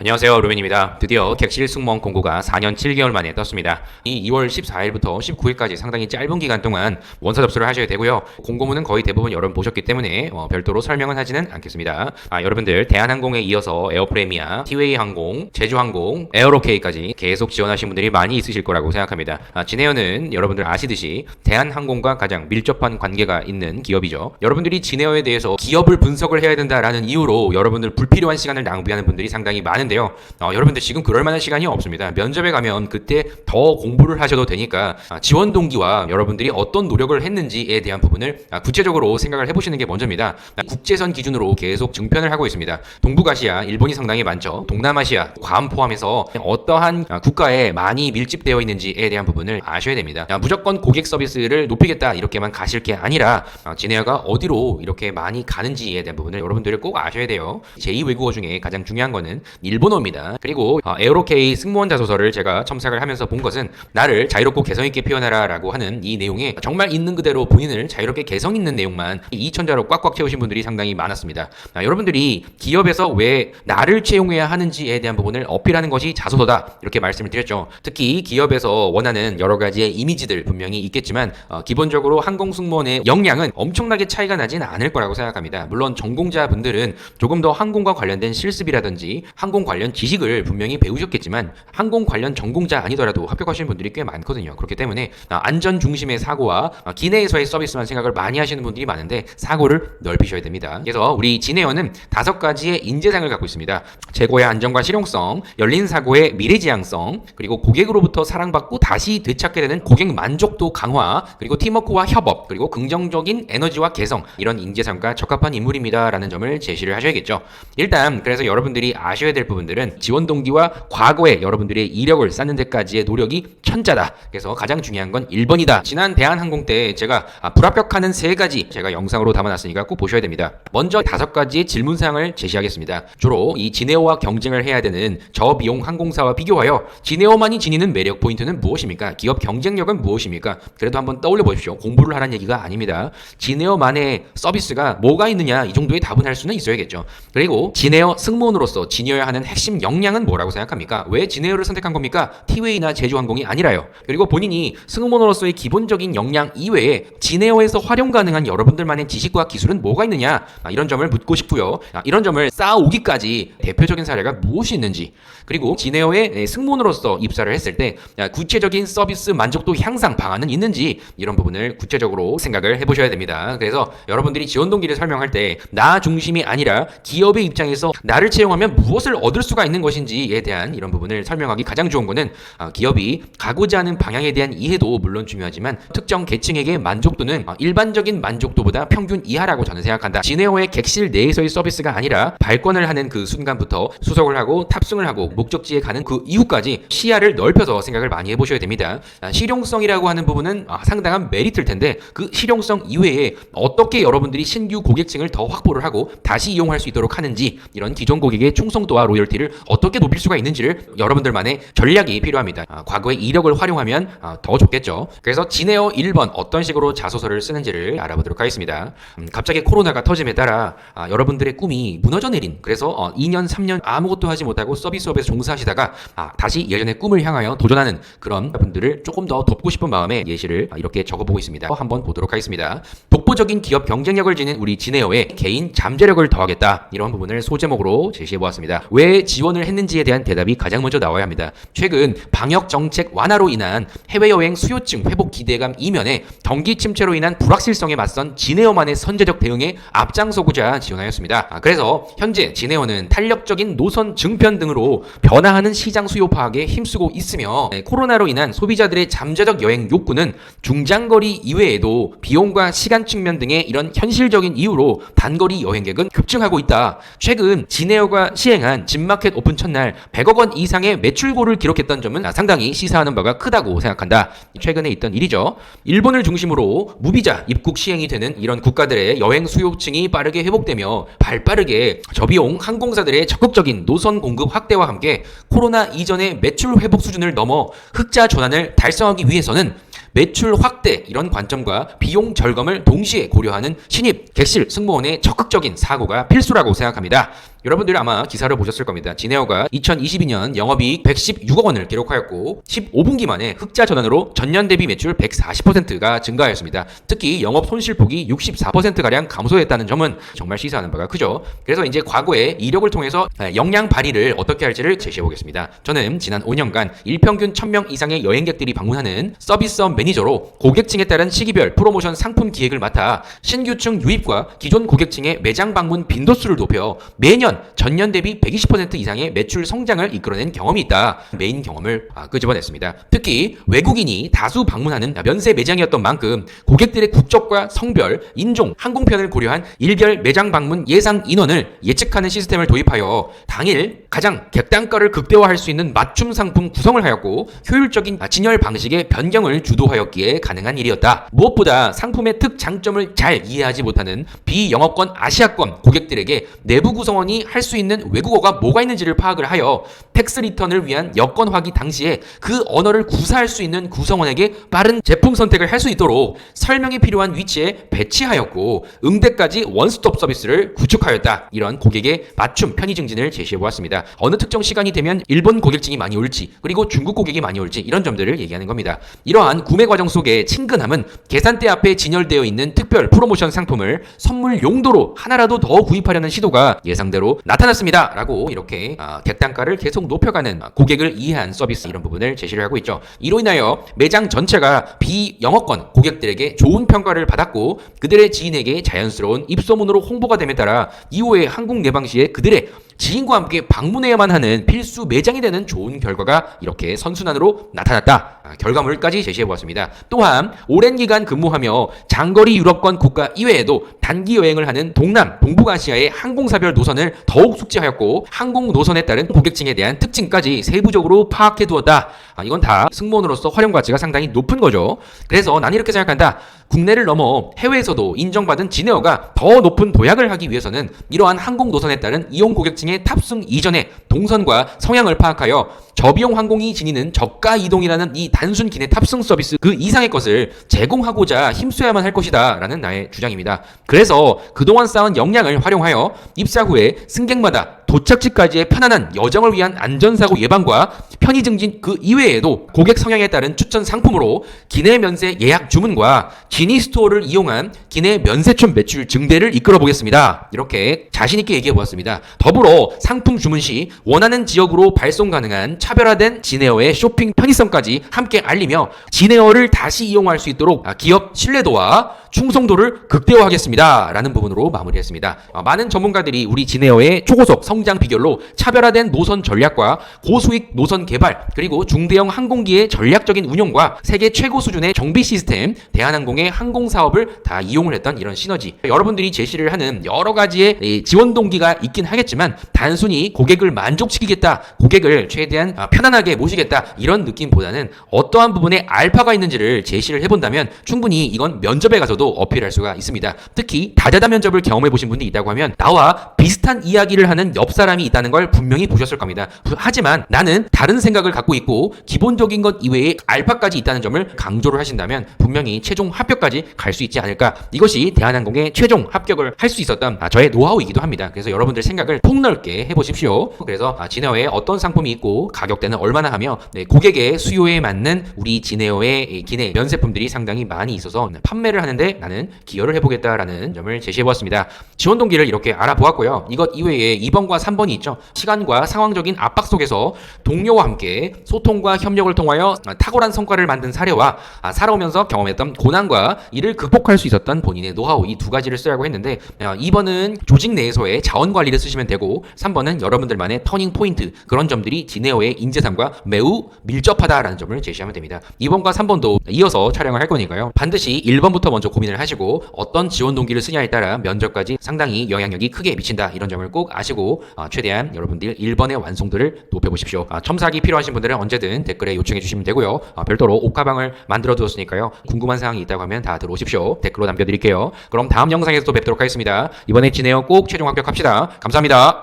안녕하세요, 루벤입니다. 드디어 객실 승무원 공고가 4년 7개월 만에 떴습니다. 이 2월 14일부터 19일까지 상당히 짧은 기간 동안 원서 접수를 하셔야 되고요. 공고문은 거의 대부분 여러분 보셨기 때문에 별도로 설명은 하지는 않겠습니다. 여러분들 대한항공에 이어서 에어프레미아, 티웨이 항공, 제주항공, 에어로케이까지 계속 지원하신 분들이 많이 있으실 거라고 생각합니다. 진에어는 여러분들 아시듯이 대한항공과 가장 밀접한 관계가 있는 기업이죠. 여러분들이 진에어에 대해서 기업을 분석을 해야 된다라는 이유로 여러분들 불필요한 시간을 낭비하는 분들이 상당히 많은데요. 여러분들 지금 그럴 만한 시간이 없습니다. 면접에 가면 그때 더 공부를 하셔도 되니까 지원 동기와 여러분들이 어떤 노력을 했는지에 대한 부분을 구체적으로 생각을 해보시는 게 먼저입니다. 국제선 기준으로 계속 증편을 하고 있습니다. 동북아시아, 일본이 상당히 많죠. 동남아시아, 괌 포함해서 어떠한 국가에 많이 밀집되어 있는지에 대한 부분을 아셔야 됩니다. 무조건 고객 서비스를 높이겠다 이렇게만 가실 게 아니라 진에어가 어디로 이렇게 많이 가는지에 대한 부분을 여러분들이 꼭 아셔야 돼요. 제2외국어 중에 가장 중요한 거는 일본어입니다. 그리고 에어로케이 승무원 자소서를 제가 첨삭을 하면서 본 것은 나를 자유롭고 개성 있게 표현하라 라고 하는 이 내용에 정말 있는 그대로 본인을 자유롭게 개성 있는 내용만 2천자로 꽉꽉 채우신 분들이 상당히 많았습니다. 여러분들이 기업에서 왜 나를 채용해야 하는지에 대한 부분을 어필하는 것이 자소서다 이렇게 말씀을 드렸죠. 특히 기업에서 원하는 여러 가지의 이미지들 분명히 있겠지만 기본적으로 항공 승무원의 역량은 엄청나게 차이가 나진 않을 거라고 생각합니다. 물론 전공자분들은 조금 더 항공과 관련된 실습이라든지 항공 관련 지식을 분명히 배우셨겠지만 항공 관련 전공자 아니더라도 합격하시는 분들이 꽤 많거든요. 그렇기 때문에 안전 중심의 사고와 기내에서의 서비스만 생각을 많이 하시는 분들이 많은데 사고를 넓히셔야 됩니다. 그래서 우리 진에어는 5가지의 인재상을 갖고 있습니다. 재고의 안정과 실용성, 열린 사고의 미래지향성, 그리고 고객으로부터 사랑받고 다시 되찾게 되는 고객 만족도 강화, 그리고 팀워크와 협업, 그리고 긍정적인 에너지와 개성, 이런 인재상과 적합한 인물입니다 라는 점을 제시를 하셔야겠죠. 일단 그래서 여러분들이 아셔야 될 부분들은 지원 동기와 과거에 여러분들의 이력을 쌓는 데까지의 노력이 천자다. 그래서 가장 중요한 건 1번이다. 지난 대한항공 때 제가 불합격하는 3가지 제가 영상으로 담아놨으니까 꼭 보셔야 됩니다. 먼저 5가지의 질문사항을 제시하겠습니다. 주로 이 진에어와 경쟁을 해야 되는 저비용 항공사와 비교하여 진에어만이 지니는 매력 포인트는 무엇입니까? 기업 경쟁력은 무엇입니까? 그래도 한번 떠올려 보십시오. 공부를 하라는 얘기가 아닙니다. 진에어만의 서비스가 뭐가 있느냐 이 정도의 답은 할 수는 있어야겠죠. 그리고 진에어 승무원으로서 지녀야 하는 핵심 역량은 뭐라고 생각합니까? 왜 진에어를 선택한 겁니까? 티웨이나 제주항공이 아니라요. 그리고 본인이 승무원으로서의 기본적인 역량 이외에 진에어에서 활용 가능한 여러분들만의 지식과 기술은 뭐가 있느냐? 이런 점을 묻고 싶고요. 이런 점을 쌓아오기까지 대표적인 사례가 무엇이 있는지, 그리고 진에어의 승무원으로서 입사를 했을 때 구체적인 서비스 만족도 향상 방안은 있는지 이런 부분을 구체적으로 생각을 해보셔야 됩니다. 그래서 여러분들이 지원 동기를 설명할 때 나 중심이 아니라 기업의 입장에서 나를 채용하면 무엇을 얻을 수가 있는 것인지에 대한 이런 부분을 설명하기 가장 좋은 거는 기업이 가고자 하는 방향에 대한 이해도 물론 중요하지만 특정 계층에게 만족도는 일반적인 만족도보다 평균 이하라고 저는 생각한다. 진에어의 객실 내에서의 서비스가 아니라 발권을 하는 그 순간부터 수속을 하고 탑승을 하고 목적지에 가는 그 이후까지 시야를 넓혀서 생각을 많이 해보셔야 됩니다. 실용성이라고 하는 부분은 상당한 메리트일 텐데 그 실용성 이외에 어떻게 여러분들이 신규 고객층을 더 확보를 하고 다시 이용할 수 있도록 하는지, 이런 기존 고객의 충성도와 로열티를 어떻게 높일 수가 있는지를 여러분들만의 전략이 필요합니다. 과거의 이력을 활용하면 더 좋겠죠. 그래서 진에어 1번 어떤 식으로 자소서를 쓰는지를 알아보도록 하겠습니다. 갑자기 코로나가 터짐에 따라 여러분들의 꿈이 무너져 내린, 그래서 2년 3년 아무것도 하지 못하고 서비스업에서 종사하시다가 다시 예전의 꿈을 향하여 도전하는 그런 분들을 조금 더 돕고 싶은 마음에 예시를 이렇게 적어보고 있습니다. 한번 보도록 하겠습니다. 독보적인 기업 경쟁력을 지닌 우리 진에어에 개인 잠재력을 더하겠다, 이런 부분을 소제목으로 제시해보았습니다. 왜 지원을 했는지에 대한 대답이 가장 먼저 나와야 합니다. 최근 방역 정책 완화로 인한 해외여행 수요증 회복 기대감 이면에 경기 침체로 인한 불확실성에 맞선 진에어만의 선제적 대응에 앞장서고자 지원하였습니다. 그래서 현재 진에어는 탄력적인 노선 증편 등으로 변화하는 시장 수요 파악에 힘쓰고 있으며 코로나로 인한 소비자들의 잠재적 여행 욕구는 중장거리 이외에도 비용과 시간 측면 등의 이런 현실적인 이유로 단거리 여행객은 급증하고 있다. 최근 진에어가 시행한 진마켓 오픈 첫날 100억 원 이상의 매출고를 기록했던 점은 상당히 시사하는 바가 크다고 생각한다. 최근에 있던 일이죠. 일본을 중심으로 무비자 입국 시행이 되는 이런 국가들의 여행 수요층이 빠르게 회복되며 발빠르게 저비용 항공사들의 적극적인 노선 공급 확대와 함께 코로나 이전의 매출 회복 수준을 넘어 흑자 전환을 달성하기 위해서는 매출 확대 이런 관점과 비용 절감을 동시에 고려하는 신입 객실 승무원의 적극적인 사고가 필수라고 생각합니다. 여러분들이 아마 기사를 보셨을 겁니다. 지네어가 2022년 영업이익 116억 원을 기록하였고 15분기 만에 흑자 전환으로 전년 대비 매출 140%가 증가하였습니다. 특히 영업 손실폭이 64%가량 감소했다는 점은 정말 시사하는 바가 크죠. 그래서 이제 과거에 이력을 통해서 역량 발휘를 어떻게 할지를 제시해 보겠습니다. 저는 지난 5년간 일평균 1000명 이상의 여행객들이 방문하는 서비스업 매니저로 고객층에 따른 시기별 프로모션 상품 기획을 맡아 신규층 유입과 기존 고객층의 매장 방문 빈도수를 높여 매년 전년 대비 120% 이상의 매출 성장을 이끌어낸 경험이 있다. 메인 경험을 끄집어냈습니다. 특히 외국인이 다수 방문하는 면세 매장이었던 만큼 고객들의 국적과 성별, 인종, 항공편을 고려한 일별 매장 방문 예상 인원을 예측하는 시스템을 도입하여 당일 가장 객단가를 극대화할 수 있는 맞춤 상품 구성을 하였고 효율적인 진열 방식의 변경을 주도하였기에 가능한 일이었다. 무엇보다 상품의 특장점을 잘 이해하지 못하는 비영어권 아시아권 고객들에게 내부 구성원이 할 수 있는 외국어가 뭐가 있는지를 파악을 하여 텍스 리턴을 위한 여권 확인 당시에 그 언어를 구사할 수 있는 구성원에게 빠른 제품 선택을 할 수 있도록 설명이 필요한 위치에 배치하였고 응대까지 원스톱 서비스를 구축하였다. 이런 고객의 맞춤 편의 증진을 제시해 보았습니다. 어느 특정 시간이 되면 일본 고객층이 많이 올지 그리고 중국 고객이 많이 올지 이런 점들을 얘기하는 겁니다. 이러한 구매 과정 속의 친근함은 계산대 앞에 진열되어 있는 특별 프로모션 상품을 선물 용도로 하나라도 더 구입하려는 시도가 예상대로 나타났습니다. 라고 이렇게 객단가를 계속 높여가는 고객을 이해한 서비스 이런 부분을 제시를 하고 있죠. 이로 인하여 매장 전체가 비영어권 고객들에게 좋은 평가를 받았고 그들의 지인에게 자연스러운 입소문으로 홍보가 됨에 따라 이후에 항공 내방 시에 그들의 지인과 함께 방문해야만 하는 필수 매장이 되는 좋은 결과가 이렇게 선순환으로 나타났다. 결과물까지 제시해보았습니다. 또한 오랜 기간 근무하며 장거리 유럽권 국가 이외에도 단기 여행을 하는 동남, 동북아시아의 항공사별 노선을 더욱 숙지하였고 항공 노선에 따른 고객층에 대한 특징까지 세부적으로 파악해두었다. 이건 다 승무원으로서 활용 가치가 상당히 높은 거죠. 그래서 난 이렇게 생각한다. 국내를 넘어 해외에서도 인정받은 지네어가 더 높은 도약을 하기 위해서는 이러한 항공 노선에 따른 이용 고객층의 탑승 이전에 동선과 성향을 파악하여 저비용 항공이 지니는 저가 이동이라는 이 단순 기내 탑승 서비스 그 이상의 것을 제공하고자 힘써야만 할 것이다 라는 나의 주장입니다. 그래서 그동안 쌓은 역량을 활용하여 입사 후에 승객마다 도착지까지의 편안한 여정을 위한 안전사고 예방과 편의 증진 그 이외에도 고객 성향에 따른 추천 상품으로 기내 면세 예약 주문과 지니 스토어를 이용한 기내 면세촌 매출 증대를 이끌어 보겠습니다. 이렇게 자신있게 얘기해 보았습니다. 더불어 상품 주문 시 원하는 지역으로 발송 가능한 차별화된 지네어의 쇼핑 편의성까지 함께 알리며 지네어를 다시 이용할 수 있도록 기업 신뢰도와 충성도를 극대화하겠습니다. 라는 부분으로 마무리했습니다. 많은 전문가들이 우리 지네어의 초고속 성장 비결로 차별화된 노선 전략과 고수익 노선 개발 그리고 중대형 항공기의 전략적인 운용과 세계 최고 수준의 정비 시스템 대한항공의 항공사업을 다 이용을 했던 이런 시너지 여러분들이 제시를 하는 여러 가지의 지원 동기가 있긴 하겠지만 단순히 고객을 만족시키겠다 고객을 최대한 편안하게 모시겠다 이런 느낌보다는 어떠한 부분에 알파가 있는지를 제시를 해본다면 충분히 이건 면접에 가서도 어필할 수가 있습니다. 특히 다자다 면접을 경험해 보신 분이 있다고 하면 나와 비슷한 이야기를 하는 옆 사람이 있다는 걸 분명히 보셨을 겁니다. 하지만 나는 다른 생각을 갖고 있고 기본적인 것 이외에 알파까지 있다는 점을 강조를 하신다면 분명히 최종 합격까지 갈 수 있지 않을까. 이것이 대한항공의 최종 합격을 할 수 있었던 저의 노하우이기도 합니다. 그래서 여러분들 생각을 폭넓게 해보십시오. 그래서 지네어에 어떤 상품이 있고 가격대는 얼마나 하며 고객의 수요에 맞는 우리 지네어의 기내 면세품들이 상당히 많이 있어서 판매를 하는데 나는 기여를 해보겠다라는 점을 제시해보았습니다. 지원 동기를 이렇게 알아보았고요. 이것 이외에 2번과 3번이 있죠. 시간과 상황적인 압박 속에서 동료와 함께 소통과 협력을 통하여 탁월한 성과를 만든 사례와 살아오면서 경험했던 고난과 이를 극복할 수 있었던 본인의 노하우 이 두 가지를 쓰라고 했는데 2번은 조직 내에서의 자원 관리를 쓰시면 되고 3번은 여러분들만의 터닝 포인트 그런 점들이 지네어의 인재상과 매우 밀접하다라는 점을 제시하면 됩니다. 2번과 3번도 이어서 촬영을 할 거니까요. 반드시 1번부터 먼저 고민을 하시고 어떤 지원 동기를 쓰냐에 따라 면접까지 상당히 영향력이 크게 미친다 이런 점을 꼭 아시고 최대한 여러분들 1번의 완성도를 높여보십시오. 첨삭이 필요하신 분들은 언제든 댓글에 요청해 주시면 되고요. 별도로 옷가방을 만들어 두었으니까요. 궁금한 사항이 있다고 하면 다 들어오십시오. 댓글로 남겨드릴게요. 그럼 다음 영상에서 또 뵙도록 하겠습니다. 이번에 지네어 꼭 최종 합격합시다. 감사합니다.